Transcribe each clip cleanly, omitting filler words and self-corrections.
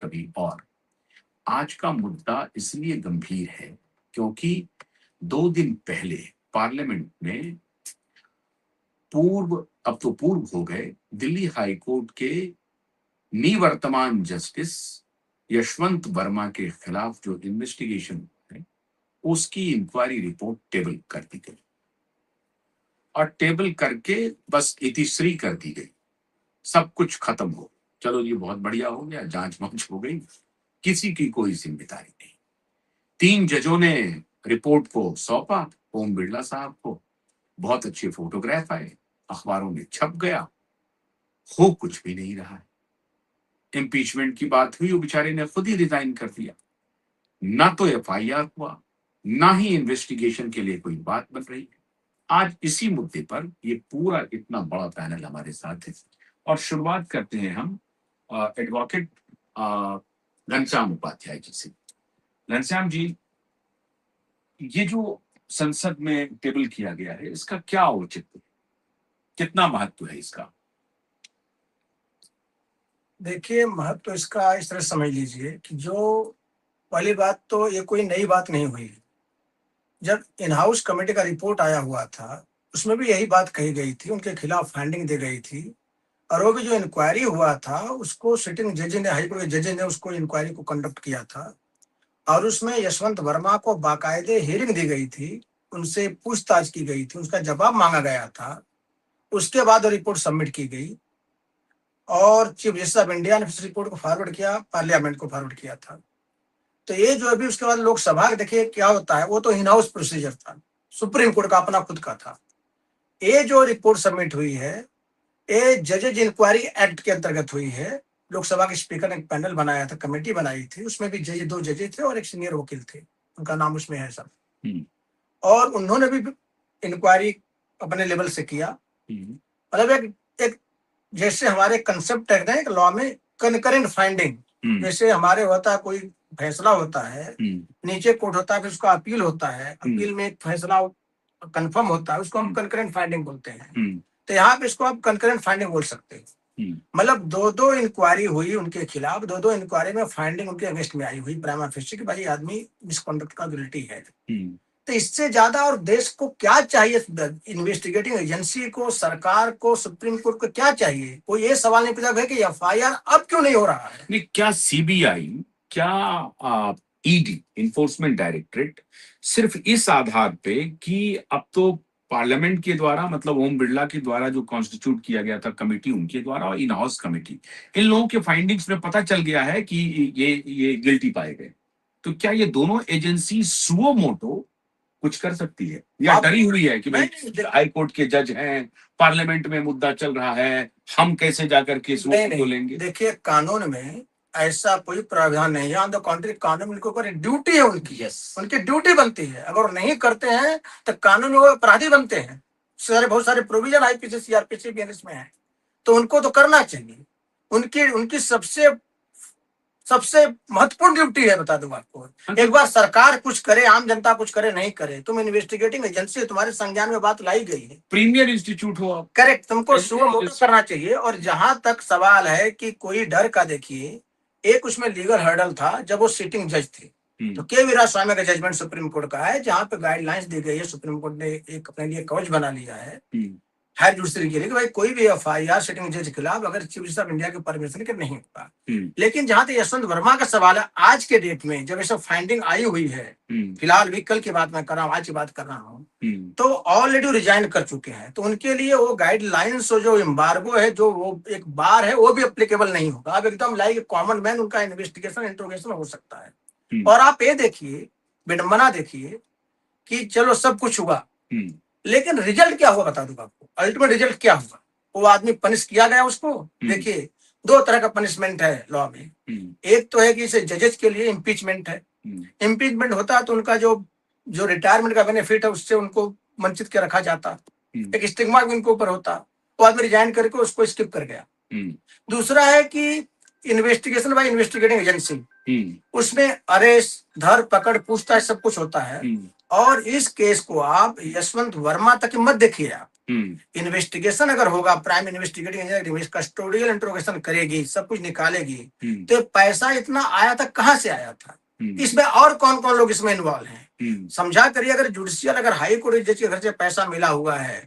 कभी और। आज का मुद्दा इसलिए गंभीर है क्योंकि 2 दिन पहले पार्लियामेंट में अब तो पूर्व हो गए, दिल्ली हाई कोर्ट के निवर्तमान जस्टिस यशवंत वर्मा के खिलाफ जो इन्वेस्टिगेशन है, उसकी इंक्वायरी रिपोर्ट टेबल कर दी गई और टेबल करके बस इतिश्री कर दी गई। सब कुछ खत्म हो, चलो ये बहुत बढ़िया हो गया, जांच वांच हो गई, किसी की कोई जिम्मेदारी नहीं। 3 जजों ने रिपोर्ट को सौंपा ओम बिरला साहब को, बहुत अच्छे फोटोग्राफ आए, अखबारों में छप गया, हो कुछ भी नहीं रहा है। इम्पीचमेंट की बात हुई, वो बेचारे ने खुद ही रिजाइन कर दिया। ना तो एफआईआर हुआ, ना ही इन्वेस्टिगेशन के लिए कोई बात बन रही है। आज इसी मुद्दे पर ये पूरा इतना बड़ा पैनल हमारे साथ है और शुरुआत करते हैं हम एडवोकेट घनश्याम उपाध्याय जी से। घनश्याम जी, ये जो संसद में टेबल किया गया है, इसका क्या औचित्य, कितना महत्व है इसका? देखिए, महत्व इसका इस तरह समझ लीजिए कि जो पहली बात तो ये कोई नई बात नहीं हुई। जब इन हाउस कमेटी का रिपोर्ट आया हुआ था, उसमें भी यही बात कही गई थी, उनके खिलाफ फाइंडिंग दी गई थी और वो भी जो इंक्वायरी हुआ था उसको सिटिंग जज ने, हाईकोर्ट के जज ने उसको इंक्वायरी को कंडक्ट किया था और उसमें यशवंत वर्मा को बाकायदे हियरिंग दी गई थी, उनसे पूछताछ की गई थी, उसका जवाब मांगा गया था। उसके बाद वो रिपोर्ट सबमिट की गई और चीफ जस्टिस ऑफ इंडिया ने इस रिपोर्ट को फॉरवर्ड किया, पार्लियामेंट को फॉरवर्ड किया था। तो ये जो अभी उसके बाद लोकसभा देखिए क्या होता है, वो तो इन हाउस प्रोसीजर था, सुप्रीम कोर्ट का अपना खुद का था। ये जो रिपोर्ट सबमिट हुई है, ये जजेज इंक्वायरी एक्ट के अंतर्गत हुई है। लोकसभा के स्पीकर ने एक पैनल बनाया था, कमेटी बनाई थी, उसमें भी जज 2 जजेज थे और एक सीनियर वकील थे, उनका नाम उसमें है सब। और उन्होंने भी इंक्वायरी अपने लेवल से किया। मतलब एक जैसे हमारे कंसेप्ट है ना एक लॉ में, कनकरेंट फाइंडिंग, जैसे हमारे होता है कोई फैसला होता है, नीचे कोर्ट होता है, फिर उसका अपील होता है, अपील में एक फैसला कंफर्म होता है, उसको हम कनकरेंट फाइंडिंग बोलते हैं। तो यहाँ पे इसको आप कनकरेंट फाइंडिंग बोल सकते हैं। मतलब 2 इंक्वायरी हुई उनके खिलाफ, 2 इंक्वायरी में फाइंडिंग उनके अगेंस्ट में आई हुई प्राइमा फेसी कि भाई आदमी मिसकंडक्ट का गिल्टी है। तो इससे ज्यादा और देश को क्या चाहिए, इन्वेस्टिगेटिंग एजेंसी को, सरकार को, सुप्रीम कोर्ट को क्या चाहिए? कोई ये सवाल नहीं पूछा कि एफआईआर अब क्यों नहीं हो रहा है? नहीं, क्या सीबीआई, क्या ईडी, इन्फोर्समेंट डायरेक्टरेट सिर्फ इस आधार पे कि अब तो पार्लियामेंट के द्वारा, मतलब ओम बिरला के द्वारा जो कॉन्स्टिट्यूट किया गया था कमेटी, उनके द्वारा और इन हाउस कमेटी, इन लोगों के फाइंडिंग्स में पता चल गया है कि ये गिल्टी पाए गए, तो क्या ये दोनों एजेंसी सुओ मोटो कुछ कर सकती है या डरी हुई है कि भाई हाई कोर्ट के जज हैं, पार्लियामेंट में मुद्दा चल रहा है, हम कैसे जाकर के इसको लेंगे? देखिए, कानून में ऐसा कोई प्रावधान नहीं है। ऑन द कॉन्ट्री, कानून उनके ऊपर ड्यूटी है उनकी, उनकी ड्यूटी बनती है। अगर नहीं करते हैं तो कानून में वो अपराधी बनते हैं। बहुत सारे प्रोविजन आईपीसी सीआरपीसी भी इसमें है, तो उनको तो करना चाहिए। उनकी उनकी सबसे महत्वपूर्ण ड्यूटी है। बता दूं आपको, एक बार सरकार कुछ करे, आम जनता कुछ करे, नहीं करे, तुम इन्वेस्टिगेटिंग एजेंसी, तुम्हारे संज्ञान में बात लाई गई है, प्रीमियर इंस्टीट्यूट हो, करेक्ट, तुमको सुओ मोटो करना चाहिए। और जहां तक सवाल है कि कोई डर का, देखिए एक उसमें लीगल हर्डल था जब वो सिटिंग जज थे। तो के वीरास्वामी का जजमेंट सुप्रीम कोर्ट का है, जहां पे गाइडलाइंस दी गई है, सुप्रीम कोर्ट ने एक अपने लिए कवच बना लिया है हायर जुडिशरी के लिए कि भाई कोई भी एफआईआर सिटिंग जज के खिलाफ अगर चीफ जस्टिस ऑफ इंडिया के परमिशन के नहीं होगा। लेकिन जहां तक यशवंत वर्मा का सवाल है, आज के डेट में जब ये सब फाइंडिंग आई हुई है, फिलहाल भी कल की बात मैं कर रहा हूँ, आज की बात कर रहा हूँ, तो ऑलरेडी रिजाइन कर चुके हैं। तो उनके लिए वो गाइडलाइंस, जो एम्बार्गो है, जो वो एक बार है, वो भी एप्लीकेबल नहीं होगा। अब एकदम लाइक कॉमन मैन उनका इन्वेस्टिगेशन, इंट्रोगेशन हो सकता है। और आप ये देखिए, विडंबना देखिए कि चलो सब कुछ हुआ, लेकिन रिजल्ट क्या हुआ बता दूं आपको। अल्टीमेट रिजल्ट क्या हुआ, वो आदमी पनिश किया गया उसको। देखिए, 2 तरह का पनिशमेंट है लॉ में। एक तो है कि इसे जजेस के लिए इम्पीचमेंट है। इम्पीचमेंट होता है तो उनका जो रिटायरमेंट का बेनिफिट है, उससे उनको वंचित के रखा जाता। एक स्टिग्मा भी उनके ऊपर होता, वो आदमी रिजाइन करके उसको स्किप कर गया। दूसरा है कि इन्वेस्टिगेशन बाय इन्वेस्टिगेटिंग एजेंसी, उसमें अरेस्ट, धर पकड़, पूछताछ सब कुछ होता है। और इस केस को आप यशवंत वर्मा तक मत देखिए, आप इन्वेस्टिगेशन अगर होगा, prime investigating agency custodial interrogation करेगी, सब कुछ निकालेगी, तो ये पैसा इतना आया था, कहाँ से आया था, इसमें और कौन कौन लोग इसमें इन्वॉल्व हैं, समझा करिए। अगर जुडिशियल, अगर हाई कोर्ट जज के घर से पैसा मिला हुआ है,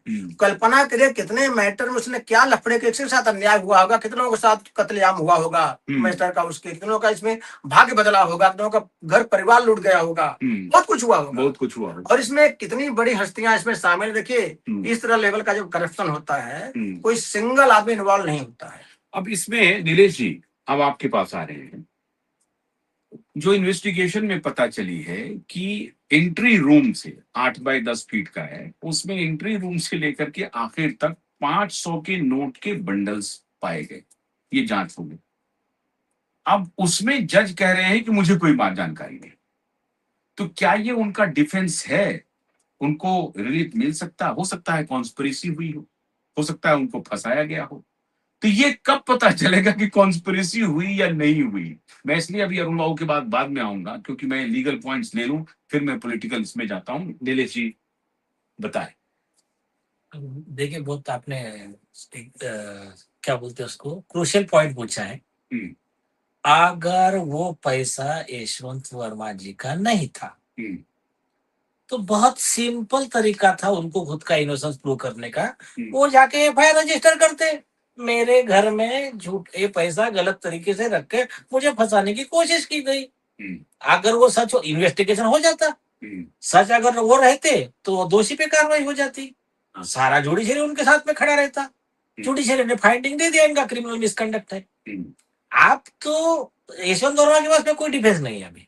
कल्पना करिए कितने मैटर में उसने क्या लफड़े के साथ अन्याय हुआ होगा, कितनों के साथ कत्लेआम हुआ होगा मैटर का, उसके कितनों का इसमें भाग्य बदला होगा, कितनों का घर परिवार लूट गया होगा, बहुत कुछ हुआ होगा, बहुत कुछ हुआ होगा। और इसमें कितनी बड़ी हस्तियां इसमें शामिल, देखिए इस तरह लेवल का जो करप्शन होता है, कोई सिंगल आदमी इन्वॉल्व नहीं होता है। अब इसमें नीलेश जी, अब आपके पास आ रहे हैं, जो इन्वेस्टिगेशन में पता चली है कि एंट्री रूम से 8 बाय 10 फीट का है, उसमें एंट्री रूम से लेकर के आखिर तक 500 के नोट के बंडल्स पाए गए, ये जांच हो गई। अब उसमें जज कह रहे हैं कि मुझे कोई बात जानकारी नहीं, तो क्या ये उनका डिफेंस है? उनको रिलीफ मिल सकता, हो सकता है कॉन्स्पिरेसी हुई हो सकता है उनको फंसाया गया हो, तो ये कब पता चलेगा कि कॉन्स्पिरेसी हुई या नहीं हुई? मैं इसलिए अभी अरुण बाबू के बाद में आऊंगा, क्योंकि मैं लीगल पॉइंट्स ले लूं, फिर मैं पॉलिटिकल इसमें जाता हूं। नीलेश जी बताएं। देखिए, बहुत आपने क्या बोलते हैं उसको, क्रूशियल पॉइंट पूछा है। अगर वो पैसा यशवंत वर्मा जी का नहीं था, तो बहुत सिंपल तरीका था उनको खुद का इनोसेंस प्रूव करने का। वो जाके एफआईआर रजिस्टर करते, मेरे घर में झूठ ये पैसा गलत तरीके से रख के मुझे फंसाने की कोशिश की गई। अगर वो सच हो, इन्वेस्टिगेशन हो जाता, सच अगर वो रहते तो वो दोषी पे कार्रवाई हो जाती, सारा जुडिशरी उनके साथ में खड़ा रहता, जुडिशरी ने फाइंडिंग दे दिया इनका क्रिमिनल मिसकंडक्ट है। आप तो यशवंत वर्मा के पास में कोई डिफेंस नहीं है अभी,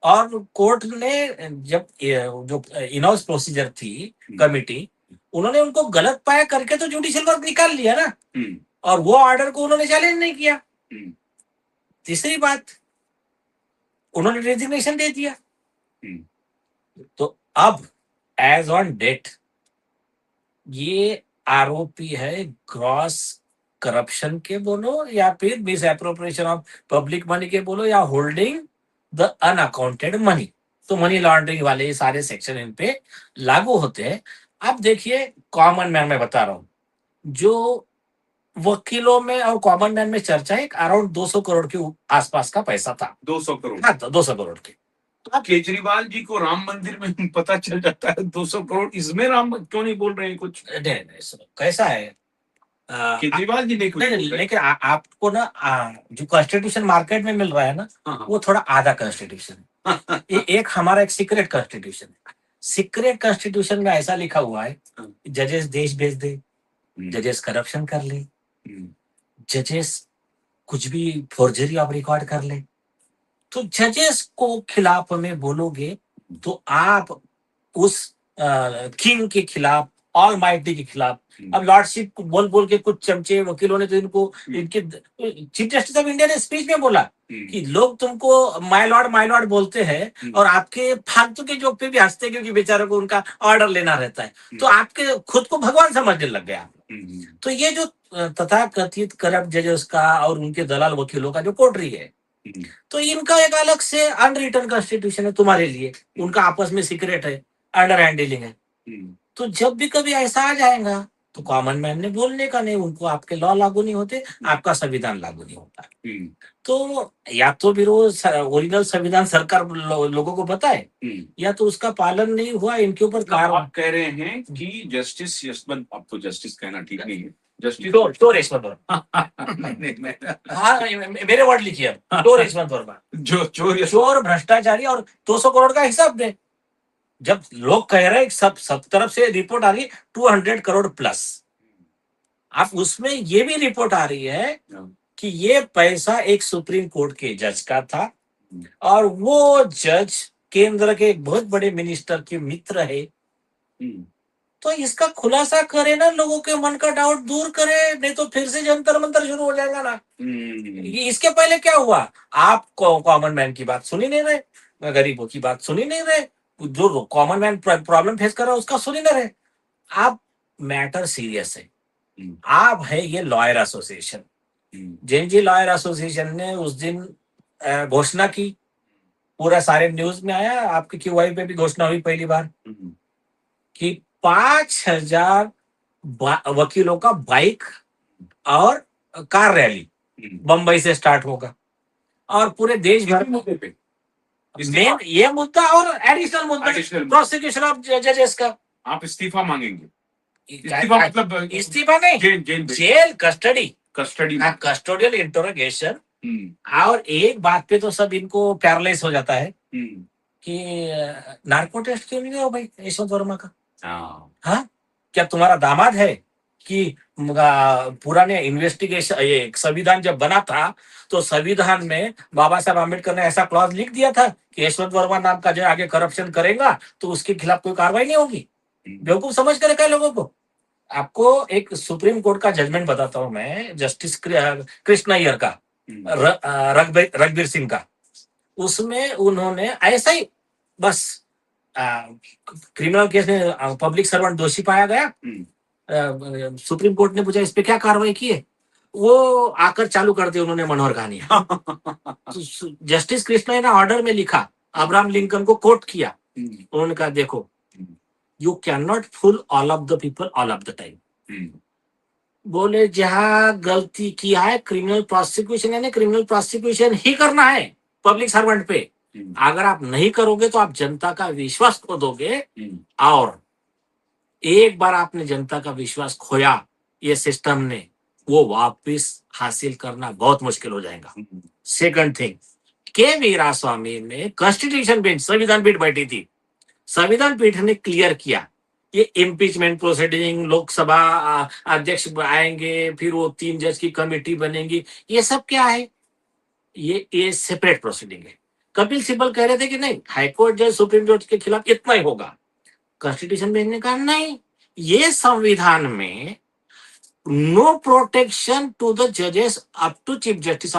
और कोर्ट ने जब जो इनहाउस प्रोसीजर थी कमिटी, उन्होंने उनको गलत पाया करके तो जुडिशियल वर्क निकाल लिया ना, और वो ऑर्डर को उन्होंने चैलेंज नहीं किया। तीसरी बात, उन्होंने रेजिग्नेशन दे दिया। तो अब एज ऑन डेट ये आरोपी है ग्रॉस करप्शन के बोलो, या फिर miss appropriation of public money के बोलो, या होल्डिंग द अनअकाउंटेड मनी। तो मनी लॉन्ड्रिंग वाले ये सारे सेक्शन इन पे लागू होते हैं। अब देखिए, कॉमन मैन में बता रहा हूं, जो वकीलों में और कॉमन मैन में चर्चा है, अराउंड 200 करोड़ के आसपास का पैसा था। 200 करोड़? हाँ, 200 करोड़ के। तो आप केजरीवाल जी को राम मंदिर में पता चल जाता है 200 करोड़, इसमें राम क्यों नहीं बोल रहे हैं कुछ? नहीं, कैसा है, केजरीवाल जी ने कुछ नहीं, लेकिन आपको ना जो कॉन्स्टिट्यूशन मार्केट में मिल रहा है ना, वो थोड़ा आधा कॉन्स्टिट्यूशन है। एक हमारा एक सीक्रेट कॉन्स्टिट्यूशन है। सीक्रेट कॉन्स्टिट्यूशन में ऐसा लिखा हुआ है, जजेस देश भेज दे, जजेस करप्शन कर ले, जजेस कुछ भी फोर्जरी ऑफ रिकॉर्ड कर ले, तो जजेस को खिलाफ में बोलोगे तो आप उस किंग के खिलाफ, ऑल माइटी के खिलाफ। अब लॉर्डशिप बोल बोल के कुछ चमचे वकीलों ने तो इनको, इनके चीफ जस्टिस ऑफ इंडिया ने स्पीच में बोला कि लोग तुमको माय लॉर्ड बोलते हैं, और आपके फालतू के जोक पे भी हंसते हैं, क्योंकि बेचारों को उनका ऑर्डर लेना रहता है, तो आपके खुद को भगवान समझने लग गया। तो ये जो तथाकथित करप्ट जजेस का और उनके दलाल वकीलों का जो कोटरी है, तो इनका एक अलग से अनरिटन कॉन्स्टिट्यूशन है तुम्हारे लिए, उनका आपस में सीक्रेट है, अंडर हैंड डीलिंग है। तो जब भी कभी ऐसा आ जाएगा तो कॉमन मैन ने बोलने का नहीं, उनको आपके लॉ लागू नहीं होते, आपका संविधान लागू नहीं होता। तो या तो फिर वो ओरिजिनल संविधान सरकार लोगों को पता है, या तो उसका पालन नहीं हुआ, इनके ऊपर कार्रवाई। आप कह रहे हैं कि जस्टिस यशवंत, आपको जस्टिस कहना ठीक नहीं है, जस्टिस चोर यशवंत वर्मा। मेरे वर्ड लिखिए, चोर यशवंत वर्मा, जो चोर भ्रष्टाचारी, और 200 करोड़ का हिसाब दे। जब लोग कह रहे हैं, सब तरफ से रिपोर्ट आ रही है 200 करोड़ प्लस, आप उसमें ये भी रिपोर्ट आ रही है कि ये पैसा एक सुप्रीम कोर्ट के जज का था, और वो जज केंद्र के एक बहुत बड़े मिनिस्टर के मित्र है। तो इसका खुलासा करे ना, लोगों के मन का डाउट दूर करे, नहीं तो फिर से जंतर मंतर शुरू हो जाएगा ना। इसके पहले क्या हुआ, आप कॉमन मैन की बात सुनी नहीं रहे, गरीबों की बात सुनी नहीं रहे, जो कॉमन मैन प्रॉब्लम फेस कर रहा है उसका सुनी नहीं रहे। आप मैटर सीरियस है, आप है ये lawyer association, JNG lawyer association ने उस दिन घोषणा की, पूरा सारे न्यूज में आया, आपके क्यूआई पे भी घोषणा हुई पहली बार कि 5,000 वकीलों का बाइक और कार रैली बंबई से स्टार्ट होगा और पूरे देश भर में मुद्दे पे मेन ये मुद्दा और एडिशनल मुद्दा प्रोसिक्यूशन ऑफ जजेस का आप इस्तीफा मांगेंगे। इस्तीफा मतलब इस्तीफा नहीं, जेल कस्टडी कस्टोडियल इंटरोगेशन। और एक बात पे तो सब इनको पैरालाइज हो जाता है कि नार्को टेस्ट क्यों नहीं हो भाई यशवंत वर्मा का? हाँ, क्या तुम्हारा दामाद है कि पुराने इन्वेस्टिगेशन ये संविधान जब बना था तो संविधान में बाबा साहब आम्बेडकर ने ऐसा क्लॉज लिख दिया था कि यशवंत वर्मा नाम का जो आगे करप्शन करेगा तो उसके खिलाफ कोई कार्रवाई नहीं होगी? बेवकूफ समझ कर रखा है लोगों को। आपको एक सुप्रीम कोर्ट का जजमेंट बताता हूं मैं, जस्टिस कृष्ण अय्यर का, रघबीर सिंह का। उसमें उन्होंने ऐसा ही बस क्रिमिनल केस में पब्लिक सर्वेंट दोषी पाया गया, सुप्रीम कोर्ट ने पूछा इस पे क्या कार्रवाई की है, वो आकर चालू कर दी उन्होंने मनोहर कहानी। जस्टिस कृष्ण ने ऑर्डर में लिखा, अब्राहम लिंकन को कोट किया, उन्होंने कहा देखो you can not fool all of the people all of the time. बोले जहां गलती किया है क्रिमिनल प्रोसिक्यूशन यानी क्रिमिनल प्रोसिक्यूशन ही करना है पब्लिक सर्वेंट पे। अगर आप नहीं करोगे तो आप जनता का विश्वास खो दोगे और एक बार आपने जनता का विश्वास खोया ये सिस्टम ने, वो वापस हासिल करना बहुत मुश्किल हो जाएगा। सेकंड थिंग, के वीरास्वामी में कॉन्स्टिट्यूशन बेंच संविधान पीठ बैठी थी, संविधान पीठ ने क्लियर किया ये इम्पीचमेंट प्रोसीडिंग, लोकसभा अध्यक्ष आएंगे, फिर वो 3 जज की कमेटी बनेगी, ये सब क्या है? ये सेपरेट प्रोसीडिंग है। कपिल सिब्बल कह रहे थे कि नहीं हाईकोर्ट जज सुप्रीम कोर्ट के खिलाफ इतना ही होगा, कॉन्स्टिट्यूशन बेंच ने कहा नहीं, ये संविधान में नो प्रोटेक्शन टू द जजेस अप टू चीफ जस्टिस